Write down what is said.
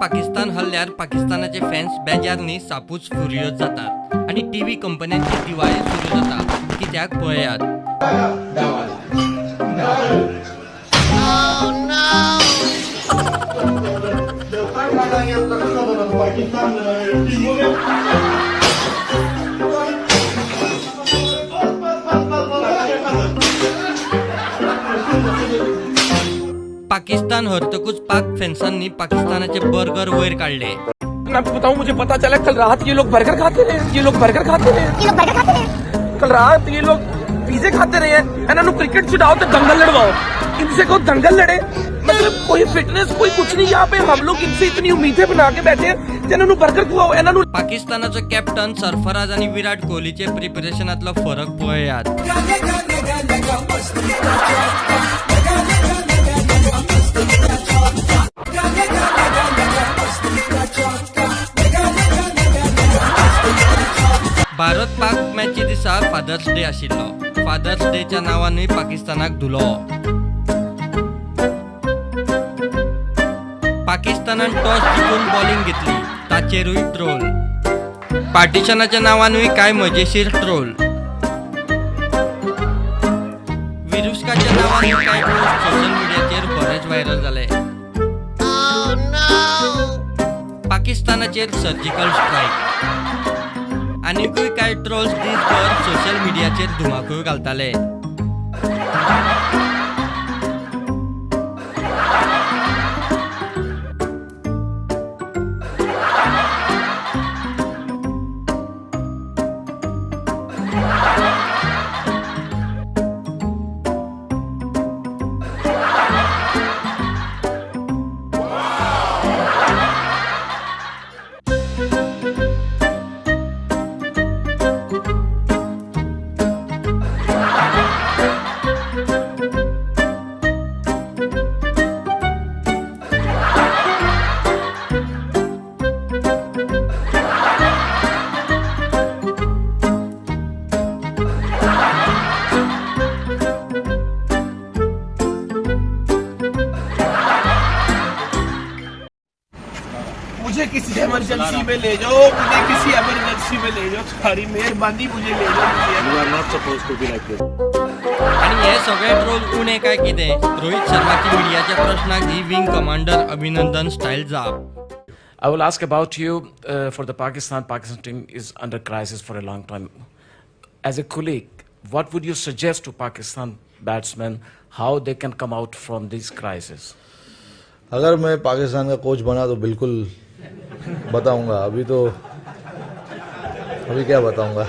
Pakistan हल्ल्यार पाकिस्तानाचे fans बेजारनी सापूच फुरियोज जातात आणि TV कंपन्यांची दिवाळे सुरू जाता कित्याक पळयात. पाकिस्तान हरतकूच पाक फॅन्सांनी पाकिस्तानाचे बर्गर वयर काढले. मैं आपको बताऊं, मुझे पता चला कल रात ये लोग बर्गर खाते रहे, कल रात ये लोग पिज़्ज़े खाते रहे हैं. इन्होंने क्रिकेट छुड़ाओ तो दंगल लड़वाओ, इनसे को दंगल लड़े. मतलब कोई फिटनेस कोई कुछ नहीं. यहाँ पे हम लोग इनसे इतनी उम्मीदें बना के बैठे हैं, इन्होंने बर्गर खुआओ. इन्होंने पाकिस्तानाचो कॅप्टन सरफराज आणि विराट कोहलीचे प्रिपरेशनातलो फरक पळयात. भारत पाक मॅची दिसा फादर्स डे आशिल्लो. फादर्स डेच्या नावानूय पाकिस्तानाक धुलो. पाकिस्तानान टॉस जिखून बॉलिंग घेतली, ताचेरूय ट्रोल. पार्टिशनाच्या नावानूय काय मजेशीर ट्रोल. विरुष्काच्या नावानूय काय पोस्ट सोशल मीडियाचेर बरेच व्हायरल जाले. पाकिस्तानाचेर सर्जिकल स्ट्राईक आनीकूय काय ट्रोल्स दीसभर सोशल मीडियाचेर धुमाकूळ घालताले. मुझे किसी इमरजेंसी में ले जाओ, मुझे किसी इमरजेंसी में ले जाओ, तुम्हारी मेहरबानी, मुझे ले जाओ. You are not supposed to be like this. आणि हे सगळे ट्रोल उणे काय कितें. रोहित शर्माची मीडियाच्या प्रश्नाक ही विंग कमांडर अभिनंदन स्टाईल जाप. I will ask about you for the Pakistan team is under crisis for a long time. As a colleague, what would you suggest to Pakistan batsmen how they can come out from this crisis? अगर मैं पाकिस्तान का coach बना तो बिल्कुल बताऊंगा. अभी क्या बताऊंगा.